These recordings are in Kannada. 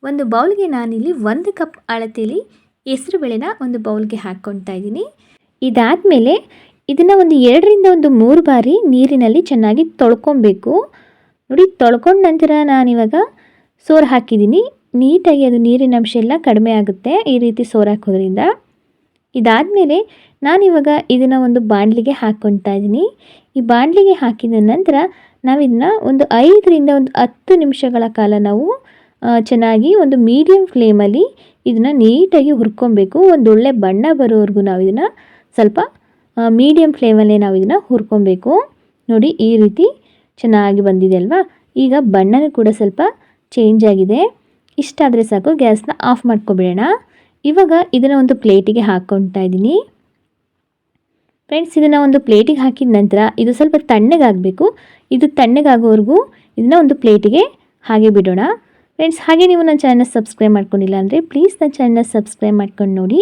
ಒಂದು ಬೌಲ್ಗೆ ನಾನಿಲ್ಲಿ 1 ಕಪ್ ಅಳತೆಯಲ್ಲಿ ಹೆಸರುಬೇಳೆನ ಒಂದು ಬೌಲ್ಗೆ ಹಾಕ್ಕೊಳ್ತಾ ಇದ್ದೀನಿ. ಇದಾದಮೇಲೆ ಇದನ್ನು ಒಂದು 2ರಿಂದ 3 ಬಾರಿ ನೀರಿನಲ್ಲಿ ಚೆನ್ನಾಗಿ ತೊಳ್ಕೊಬೇಕು. ನೋಡಿ, ತೊಳ್ಕೊಂಡ ನಂತರ ನಾನಿವಾಗ ಸೋರು ಹಾಕಿದ್ದೀನಿ. ನೀಟಾಗಿ ಅದು ನೀರಿನ ಅಂಶ ಎಲ್ಲ ಕಡಿಮೆ ಆಗುತ್ತೆ ಈ ರೀತಿ ಸೋರು ಹಾಕೋದ್ರಿಂದ. ಇದಾದಮೇಲೆ ನಾನಿವಾಗ ಇದನ್ನು ಒಂದು ಬಾಣಲಿಗೆ ಹಾಕ್ಕೊಳ್ತಾ ಇದ್ದೀನಿ. ಈ ಬಾಣಲಿಗೆ ಹಾಕಿದ ನಂತರ ನಾವಿದನ್ನು ಒಂದು 5ರಿಂದ 10 ನಿಮಿಷಗಳ ಕಾಲ ನಾವು ಚೆನ್ನಾಗಿ ಒಂದು ಮೀಡಿಯಮ್ ಫ್ಲೇಮಲ್ಲಿ ಇದನ್ನು ನೀಟಾಗಿ ಹುರ್ಕೊಬೇಕು. ಒಂದೊಳ್ಳೆ ಬಣ್ಣ ಬರೋವರೆಗೂ ನಾವು ಇದನ್ನು ಸ್ವಲ್ಪ ಮೀಡಿಯಮ್ ಫ್ಲೇಮಲ್ಲೇ ನಾವು ಇದನ್ನು ಹುರ್ಕೊಬೇಕು. ನೋಡಿ, ಈ ರೀತಿ ಚೆನ್ನಾಗಿ ಬಂದಿದೆ ಅಲ್ವಾ. ಈಗ ಬಣ್ಣನೂ ಕೂಡ ಸ್ವಲ್ಪ ಚೇಂಜ್ ಆಗಿದೆ. ಇಷ್ಟಾದರೆ ಸಾಕು, ಗ್ಯಾಸ್ನ ಆಫ್ ಮಾಡ್ಕೊಬಿಡೋಣ. ಇವಾಗ ಇದನ್ನು ಒಂದು ಪ್ಲೇಟಿಗೆ ಹಾಕ್ಕೊಳ್ತಾ ಇದ್ದೀನಿ. ಫ್ರೆಂಡ್ಸ್, ಇದನ್ನು ಒಂದು ಪ್ಲೇಟಿಗೆ ಹಾಕಿದ ನಂತರ ಇದು ಸ್ವಲ್ಪ ತಣ್ಣಗಾಗಬೇಕು. ಇದು ತಣ್ಣಗಾಗೋವರೆಗೂ ಇದನ್ನು ಒಂದು ಪ್ಲೇಟಿಗೆ ಹಾಗೆ ಬಿಡೋಣ. ಫ್ರೆಂಡ್ಸ್, ಹಾಗೆ ನೀವು ನನ್ನ ಚಾನಲ್ನ ಸಬ್ಸ್ಕ್ರೈಬ್ ಮಾಡ್ಕೊಂಡಿಲ್ಲ ಅಂದರೆ ಪ್ಲೀಸ್ ನನ್ನ ಚಾನಲ್ನ ಸಬ್ಸ್ಕ್ರೈಬ್ ಮಾಡ್ಕೊಂಡು ನೋಡಿ.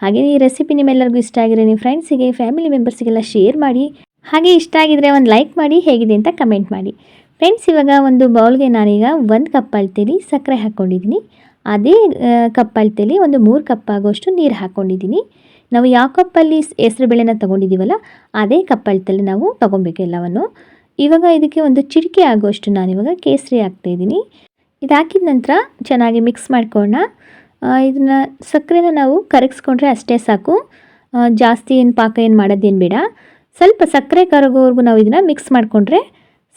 ಹಾಗೆ ಈ ರೆಸಿಪಿ ನಿಮ್ಮೆಲ್ಲರಿಗೂ ಇಷ್ಟ ಆಗಿರೋ ನಿಮ್ಮ ಫ್ರೆಂಡ್ಸಿಗೆ, ಫ್ಯಾಮಿಲಿ ಮೆಂಬರ್ಸಿಗೆಲ್ಲ ಶೇರ್ ಮಾಡಿ. ಹಾಗೆ ಇಷ್ಟ ಆಗಿದರೆ ಒಂದು ಲೈಕ್ ಮಾಡಿ, ಹೇಗಿದೆ ಅಂತ ಕಮೆಂಟ್ ಮಾಡಿ. ಫ್ರೆಂಡ್ಸ್, ಇವಾಗ ಒಂದು ಬೌಲ್ಗೆ ನಾನೀಗ 1 ಕಪ್ ಅಳತೆಯಲ್ಲಿ ಸಕ್ಕರೆ ಹಾಕ್ಕೊಂಡಿದ್ದೀನಿ. ಅದೇ ಕಪ್ ಅಳತೆಯಲ್ಲಿ ಒಂದು 3 ಕಪ್ ಆಗೋಷ್ಟು ನೀರು ಹಾಕ್ಕೊಂಡಿದ್ದೀನಿ. ನಾವು ಯಾವ ಕಪ್ಪಲ್ಲಿ ಹೆಸರುಬೇಳೆನ ತೊಗೊಂಡಿದ್ದೀವಲ್ಲ ಅದೇ ಕಪ್ ಅಳತೆಯಲ್ಲಿ ನಾವು ತೊಗೊಬೇಕು ಎಲ್ಲವನ್ನು. ಇವಾಗ ಇದಕ್ಕೆ ಒಂದು ಚಿಟಿಕೆ ಆಗೋಷ್ಟು ನಾನಿವಾಗ ಕೇಸರಿ ಹಾಕ್ತಾಯಿದ್ದೀನಿ. ಇದು ಹಾಕಿದ ನಂತರ ಚೆನ್ನಾಗಿ ಮಿಕ್ಸ್ ಮಾಡ್ಕೊಳ್ಳೋಣ. ಇದನ್ನು ಸಕ್ಕರೆನ ನಾವು ಕರಗಿಸ್ಕೊಂಡ್ರೆ ಅಷ್ಟೇ ಸಾಕು. ಜಾಸ್ತಿ ಏನು ಪಾಕ ಏನು ಮಾಡೋದೇನು ಬೇಡ. ಸ್ವಲ್ಪ ಸಕ್ಕರೆ ಕರಗೋವರೆಗೂ ನಾವು ಇದನ್ನು ಮಿಕ್ಸ್ ಮಾಡಿಕೊಂಡ್ರೆ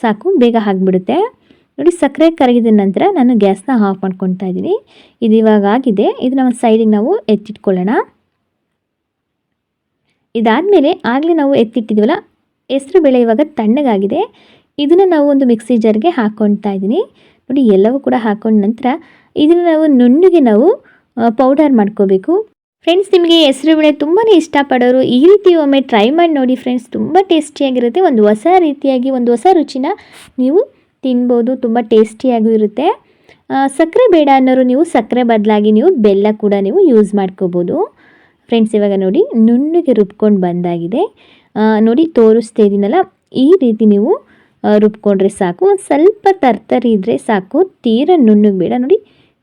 ಸಾಕು, ಬೇಗ ಆಗಿಬಿಡುತ್ತೆ. ನೋಡಿ, ಸಕ್ಕರೆ ಕರಗಿದ ನಂತರ ನಾನು ಗ್ಯಾಸ್ನ ಆಫ್ ಮಾಡ್ಕೊತಾ ಇದ್ದೀನಿ. ಇದು ಇವಾಗ ಆಗಿದೆ. ಇದನ್ನ ಒಂದು ಸೈಡಿಗೆ ನಾವು ಎತ್ತಿಟ್ಕೊಳ್ಳೋಣ. ಇದಾದಮೇಲೆ ಆಗಲೇ ನಾವು ಎತ್ತಿಟ್ಟಿದ್ದೀವಲ್ಲ ಹೆಸರುಬೇಳೆ ಇವಾಗ ತಣ್ಣಗಾಗಿದೆ. ಇದನ್ನು ನಾವು ಒಂದು ಮಿಕ್ಸಿ ಜಾರ್ಗೆ ಹಾಕ್ಕೊಳ್ತಾ ಇದ್ದೀನಿ. ನೋಡಿ, ಎಲ್ಲವೂ ಕೂಡ ಹಾಕೊಂಡ ನಂತರ ಇದನ್ನು ನಾವು ನುಣ್ಣಗೆ ನಾವು ಪೌಡರ್ ಮಾಡ್ಕೋಬೇಕು. ಫ್ರೆಂಡ್ಸ್, ನಿಮಗೆ ಹೆಸರುಬೇಳೆ ತುಂಬಾ ಇಷ್ಟಪಡೋರು ಈ ರೀತಿ ಒಮ್ಮೆ ಟ್ರೈ ಮಾಡಿ ನೋಡಿ ಫ್ರೆಂಡ್ಸ್. ತುಂಬ ಟೇಸ್ಟಿಯಾಗಿರುತ್ತೆ. ಒಂದು ಹೊಸ ರೀತಿಯಾಗಿ ಒಂದು ಹೊಸ ರುಚಿನ ನೀವು ತಿನ್ಬೋದು. ತುಂಬ ಟೇಸ್ಟಿಯಾಗೂ ಇರುತ್ತೆ. ಸಕ್ಕರೆ ಬೇಡ ಅನ್ನೋರು ನೀವು ಸಕ್ಕರೆ ಬದಲಾಗಿ ನೀವು ಬೆಲ್ಲ ಕೂಡ ನೀವು ಯೂಸ್ ಮಾಡ್ಕೋಬೋದು. ಫ್ರೆಂಡ್ಸ್, ಇವಾಗ ನೋಡಿ ನುಣ್ಣಗೆ ರುಬ್ಕೊಂಡು ಬಂದಾಗಿದೆ. ನೋಡಿ, ತೋರಿಸ್ತಾ ಇದ್ದೀನಲ್ಲ, ಈ ರೀತಿ ನೀವು ರುಬ್ಕೊಂಡ್ರೆ ಸಾಕು. ಒಂದು ಸ್ವಲ್ಪ ತರ್ತರಿ ಇದ್ದರೆ ಸಾಕು, ತೀರ ನುಣ್ಣಗೆ ಬೇಡ. ನೋಡಿ,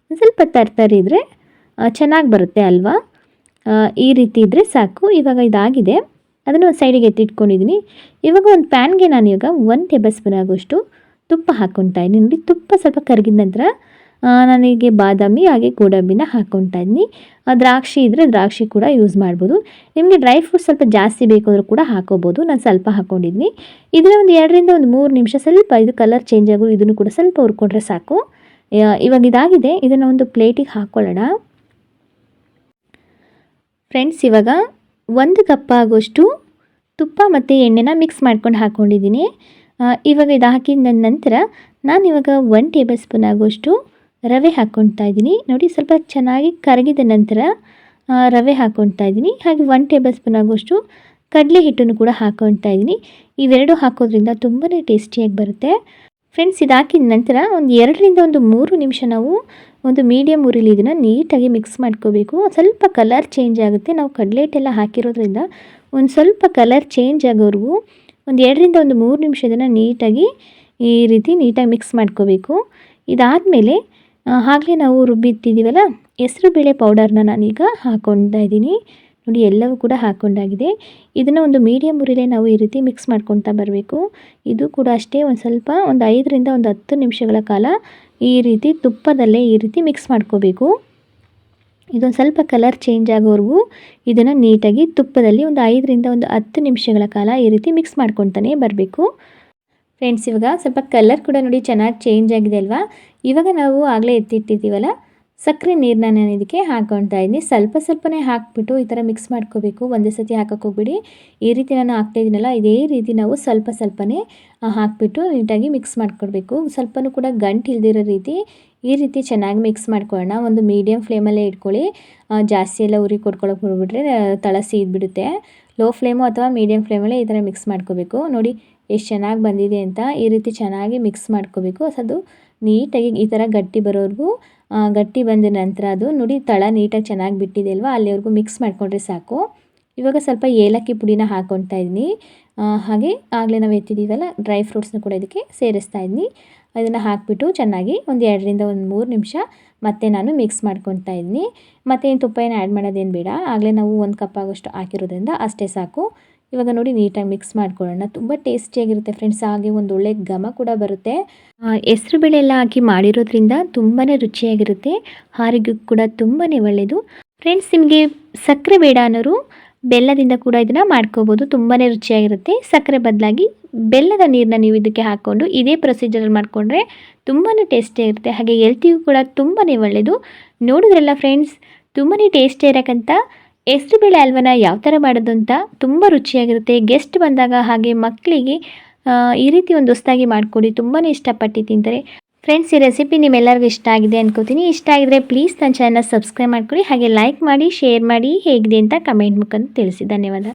ಒಂದು ಸ್ವಲ್ಪ ತರ್ತರಿ ಇದ್ದರೆ ಚೆನ್ನಾಗಿ ಬರುತ್ತೆ ಅಲ್ವಾ. ಈ ರೀತಿ ಇದ್ದರೆ ಸಾಕು. ಇವಾಗ ಇದಾಗಿದೆ, ಅದನ್ನು ಒಂದು ಸೈಡಿಗೆ ಎತ್ತಿಟ್ಕೊಂಡಿದ್ದೀನಿ. ಇವಾಗ ಒಂದು ಪ್ಯಾನ್ಗೆ ನಾನು ಇವಾಗ 1 ಟೇಬಲ್ ಸ್ಪೂನ್ ಆಗೋಷ್ಟು ತುಪ್ಪ ಹಾಕ್ಕೊತಾ ಇದ್ದೀನಿ. ನೋಡಿ, ತುಪ್ಪ ಸ್ವಲ್ಪ ಕರಗಿದ ನಂತರ ನನಗೆ ಬಾದಾಮಿ ಹಾಗೆ ಗೋಡಂಬಿನ ಹಾಕ್ಕೊತಾ ಇದ್ದೀನಿ. ದ್ರಾಕ್ಷಿ ಇದ್ದರೆ ದ್ರಾಕ್ಷಿ ಕೂಡ ಯೂಸ್ ಮಾಡ್ಬೋದು. ನಿಮಗೆ ಡ್ರೈ ಫ್ರೂಟ್ಸ್ ಸ್ವಲ್ಪ ಜಾಸ್ತಿ ಬೇಕಾದರೂ ಕೂಡ ಹಾಕೋಬೋದು. ನಾನು ಸ್ವಲ್ಪ ಹಾಕ್ಕೊಂಡಿದ್ದೀನಿ. ಇದನ್ನು ಒಂದು 2ರಿಂದ 3 ನಿಮಿಷ ಸ್ವಲ್ಪ ಇದು ಕಲರ್ ಚೇಂಜ್ ಆಗೋ ಇದನ್ನು ಕೂಡ ಸ್ವಲ್ಪ ಹುರ್ಕೊಂಡ್ರೆ ಸಾಕು. ಇವಾಗ ಇದಾಗಿದೆ. ಇದನ್ನು ಒಂದು ಪ್ಲೇಟಿಗೆ ಹಾಕ್ಕೊಳ್ಳೋಣ. ಫ್ರೆಂಡ್ಸ್, ಇವಾಗ 1 ಕಪ್ ಆಗೋಷ್ಟು ತುಪ್ಪ ಮತ್ತು ಎಣ್ಣೆನ ಮಿಕ್ಸ್ ಮಾಡ್ಕೊಂಡು ಹಾಕ್ಕೊಂಡಿದ್ದೀನಿ. ಇವಾಗ ಇದು ಹಾಕಿದ ನಂತರ ನಾನಿವಾಗ 1 ಟೇಬಲ್ ಸ್ಪೂನ್ ಆಗೋಷ್ಟು ರವೆ ಹಾಕ್ಕೊತಾ ಇದ್ದೀನಿ. ನೋಡಿ, ಸ್ವಲ್ಪ ಚೆನ್ನಾಗಿ ಕರಗಿದ ನಂತರ ರವೆ ಹಾಕ್ಕೊತಾ ಇದ್ದೀನಿ. ಹಾಗೆ 1 ಟೇಬಲ್ ಸ್ಪೂನ್ ಆಗೋಷ್ಟು ಕಡಲೆ ಹಿಟ್ಟನ್ನು ಕೂಡ ಹಾಕ್ಕೊತಾ ಇದ್ದೀನಿ. ಇವೆರಡು ಹಾಕೋದ್ರಿಂದ ತುಂಬಾ ಟೇಸ್ಟಿಯಾಗಿ ಬರುತ್ತೆ. ಫ್ರೆಂಡ್ಸ್, ಇದು ಹಾಕಿದ ನಂತರ ಒಂದು 2ರಿಂದ 3 ನಿಮಿಷ ನಾವು ಒಂದು ಮೀಡಿಯಮ್ ಉರಿಲಿ ಇದನ್ನು ನೀಟಾಗಿ ಮಿಕ್ಸ್ ಮಾಡ್ಕೋಬೇಕು. ಸ್ವಲ್ಪ ಕಲರ್ ಚೇಂಜ್ ಆಗುತ್ತೆ. ನಾವು ಕಡಲೆ ಹಿಟ್ಟೆಲ್ಲ ಹಾಕಿರೋದ್ರಿಂದ ಒಂದು ಸ್ವಲ್ಪ ಕಲರ್ ಚೇಂಜ್ ಆಗೋವರೆಗೂ ಒಂದು 2ರಿಂದ 3 ನಿಮಿಷ ಇದನ್ನು ನೀಟಾಗಿ ಈ ರೀತಿ ನೀಟಾಗಿ ಮಿಕ್ಸ್ ಮಾಡ್ಕೋಬೇಕು. ಇದಾದಮೇಲೆ ಆಗಲೇ ನಾವು ರುಬ್ಬಿಟ್ಟಿದ್ದೀವಲ್ಲ ಹೆಸರುಬೇಳೆ ಪೌಡರ್ನ ನಾನೀಗ ಹಾಕ್ಕೊತಾ ಇದ್ದೀನಿ. ನೋಡಿ, ಎಲ್ಲವೂ ಕೂಡ ಹಾಕ್ಕೊಂಡಾಗಿದೆ. ಇದನ್ನು ಒಂದು ಮೀಡಿಯಮ್ ಉರಿಲೇ ನಾವು ಈ ರೀತಿ ಮಿಕ್ಸ್ ಮಾಡ್ಕೊತಾ ಬರಬೇಕು. ಇದು ಕೂಡ ಅಷ್ಟೇ, ಒಂದು ಸ್ವಲ್ಪ ಒಂದು 5ರಿಂದ 10 ನಿಮಿಷಗಳ ಕಾಲ ಈ ರೀತಿ ತುಪ್ಪದಲ್ಲೇ ಈ ರೀತಿ ಮಿಕ್ಸ್ ಮಾಡ್ಕೋಬೇಕು. ಇದೊಂದು ಸ್ವಲ್ಪ ಕಲರ್ ಚೇಂಜ್ ಆಗೋವರೆಗೂ ಇದನ್ನು ನೀಟಾಗಿ ತುಪ್ಪದಲ್ಲಿ ಒಂದು 5ರಿಂದ 10 ನಿಮಿಷಗಳ ಕಾಲ ಈ ರೀತಿ ಮಿಕ್ಸ್ ಮಾಡ್ಕೊತಾನೆ ಬರಬೇಕು. ಫ್ರೆಂಡ್ಸ್, ಇವಾಗ ಸ್ವಲ್ಪ ಕಲರ್ ಕೂಡ ನೋಡಿ ಚೆನ್ನಾಗಿ ಚೇಂಜ್ ಆಗಿದೆ ಅಲ್ವಾ. ಇವಾಗ ನಾವು ಆಗಲೇ ಎತ್ತಿಟ್ಟಿದ್ದೀವಲ್ಲ ಸಕ್ಕರೆ ನೀರನ್ನ ನಾನು ಇದಕ್ಕೆ ಹಾಕ್ಕೊತಾ ಇದ್ದೀನಿ. ಸ್ವಲ್ಪ ಸ್ವಲ್ಪನೇ ಹಾಕ್ಬಿಟ್ಟು ಈ ಥರ ಮಿಕ್ಸ್ ಮಾಡ್ಕೋಬೇಕು. ಒಂದೇ ಸತಿ ಹಾಕಕ್ಕೆ ಹೋಗ್ಬಿಡಿ. ಈ ರೀತಿ ನಾನು ಹಾಕ್ತಾಯಿದ್ದೀನಲ್ಲ, ಇದೇ ರೀತಿ ನಾವು ಸ್ವಲ್ಪ ಸ್ವಲ್ಪನೇ ಹಾಕಿಬಿಟ್ಟು ನೀಟಾಗಿ ಮಿಕ್ಸ್ ಮಾಡ್ಕೊಳ್ಬೇಕು. ಸ್ವಲ್ಪನೂ ಕೂಡ ಗಂಟು ಇಲ್ದಿರೋ ರೀತಿ ಈ ರೀತಿ ಚೆನ್ನಾಗಿ ಮಿಕ್ಸ್ ಮಾಡ್ಕೊಳ್ಳೋಣ. ಒಂದು ಮೀಡಿಯಮ್ ಫ್ಲೇಮಲ್ಲೇ ಇಟ್ಕೊಳ್ಳಿ. ಜಾಸ್ತಿ ಎಲ್ಲ ಉರಿ ಕೊಡ್ಕೊಳ್ಳೋಕೆ ಹೋಗ್ಬಿಟ್ರೆ ತಳ ಸೀದ್ಬಿಡುತ್ತೆ. ಲೋ ಫ್ಲೇಮು ಅಥವಾ ಮೀಡಿಯಮ್ ಫ್ಲೇಮಲ್ಲೇ ಈ ಥರ ಮಿಕ್ಸ್ ಮಾಡ್ಕೋಬೇಕು. ನೋಡಿ ಎಷ್ಟು ಚೆನ್ನಾಗಿ ಬಂದಿದೆ ಅಂತ. ಈ ರೀತಿ ಚೆನ್ನಾಗಿ ಮಿಕ್ಸ್ ಮಾಡ್ಕೋಬೇಕು. ಅದು ನೀಟಾಗಿ ಈ ಥರ ಗಟ್ಟಿ ಬರೋವರೆಗೂ ಗಟ್ಟಿ ಬಂದ ನಂತರ ಅದು ನೋಡಿ ತಳ ನೀಟಾಗಿ ಚೆನ್ನಾಗಿ ಬಿಟ್ಟಿದೆ ಅಲ್ವಾ, ಅಲ್ಲಿವರೆಗೂ ಮಿಕ್ಸ್ ಮಾಡಿಕೊಂಡ್ರೆ ಸಾಕು. ಇವಾಗ ಸ್ವಲ್ಪ ಏಲಕ್ಕಿ ಪುಡಿನ ಹಾಕ್ಕೊಳ್ತಾ ಇದ್ದೀನಿ. ಹಾಗೆ ಆಗಲೇ ನಾವು ಎತ್ತಿದ್ದೀವಲ್ಲ ಡ್ರೈ ಫ್ರೂಟ್ಸ್ನ ಕೂಡ ಇದಕ್ಕೆ ಸೇರಿಸ್ತಾ ಇದ್ದೀನಿ. ಅದನ್ನು ಹಾಕಿಬಿಟ್ಟು ಚೆನ್ನಾಗಿ ಒಂದು 2ರಿಂದ 3 ನಿಮಿಷ ಮತ್ತೆ ನಾನು ಮಿಕ್ಸ್ ಮಾಡ್ಕೊಳ್ತಾ ಇದ್ದೀನಿ. ಮತ್ತೇನು ತುಪ್ಪ ಏನು ಆ್ಯಡ್ ಮಾಡೋದೇನು ಬೇಡ. ಆಗಲೇ ನಾವು 1 ಕಪ್ ಆಗೋಷ್ಟು ಹಾಕಿರೋದ್ರಿಂದ ಅಷ್ಟೇ ಸಾಕು. ಇವಾಗ ನೋಡಿ ನೀಟಾಗಿ ಮಿಕ್ಸ್ ಮಾಡ್ಕೊಳ್ಳೋಣ. ತುಂಬ ಟೇಸ್ಟಿಯಾಗಿರುತ್ತೆ ಫ್ರೆಂಡ್ಸ್. ಹಾಗೆ ಒಂದು ಒಳ್ಳೆ ಘಮ ಕೂಡ ಬರುತ್ತೆ. ಹೆಸರುಬೇಳೆ ಎಲ್ಲ ಹಾಕಿ ಮಾಡಿರೋದ್ರಿಂದ ತುಂಬಾ ರುಚಿಯಾಗಿರುತ್ತೆ. ಆರೋಗ್ಯಕ್ಕೂ ಕೂಡ ತುಂಬಾ ಒಳ್ಳೆಯದು. ಫ್ರೆಂಡ್ಸ್, ನಿಮಗೆ ಸಕ್ಕರೆ ಬೇಡ ಅನ್ನೋರು ಬೆಲ್ಲದಿಂದ ಕೂಡ ಇದನ್ನು ಮಾಡ್ಕೋಬೋದು. ತುಂಬಾ ರುಚಿಯಾಗಿರುತ್ತೆ. ಸಕ್ಕರೆ ಬದಲಾಗಿ ಬೆಲ್ಲದ ನೀರನ್ನ ನೀವು ಇದಕ್ಕೆ ಹಾಕ್ಕೊಂಡು ಇದೇ ಪ್ರೊಸೀಜರಲ್ಲಿ ಮಾಡಿಕೊಂಡ್ರೆ ತುಂಬಾ ಟೇಸ್ಟಿಯಾಗಿರುತ್ತೆ. ಹಾಗೆ ಹೆಲ್ತಿಗೂ ಕೂಡ ತುಂಬಾ ಒಳ್ಳೆಯದು. ನೋಡಿದ್ರಲ್ಲ ಫ್ರೆಂಡ್ಸ್, ತುಂಬಾ ಟೇಸ್ಟಿ ಇರೋಕ್ಕಂತ ಹೆಸರುಬೇಳೆ ಹಲ್ವನ ಯಾವ ಥರ ಮಾಡೋದು ಅಂತ. ತುಂಬ ರುಚಿಯಾಗಿರುತ್ತೆ. ಗೆಸ್ಟ್ ಬಂದಾಗ ಹಾಗೆ ಮಕ್ಕಳಿಗೆ ಈ ರೀತಿ ಒಂದು ಹೊಸದಾಗಿ ಮಾಡಿಕೊಡಿ. ತುಂಬಾ ಇಷ್ಟಪಟ್ಟು ತಿಂತಾರೆ. ಫ್ರೆಂಡ್ಸ್, ಈ ರೆಸಿಪಿ ನಿಮ್ಮೆಲ್ಲರಿಗೂ ಇಷ್ಟ ಆಗಿದೆ ಅನ್ಕೋತೀನಿ. ಇಷ್ಟ ಆಗಿದ್ರೆ ಪ್ಲೀಸ್ ನನ್ನ ಚಾನಲ್ನ ಸಬ್ಸ್ಕ್ರೈಬ್ ಮಾಡ್ಕೊಳ್ಳಿ. ಹಾಗೆ ಲೈಕ್ ಮಾಡಿ, ಶೇರ್ ಮಾಡಿ, ಹೇಗಿದೆ ಅಂತ ಕಮೆಂಟ್ ಮುಖಾಂತರ ತಿಳಿಸಿ. ಧನ್ಯವಾದ.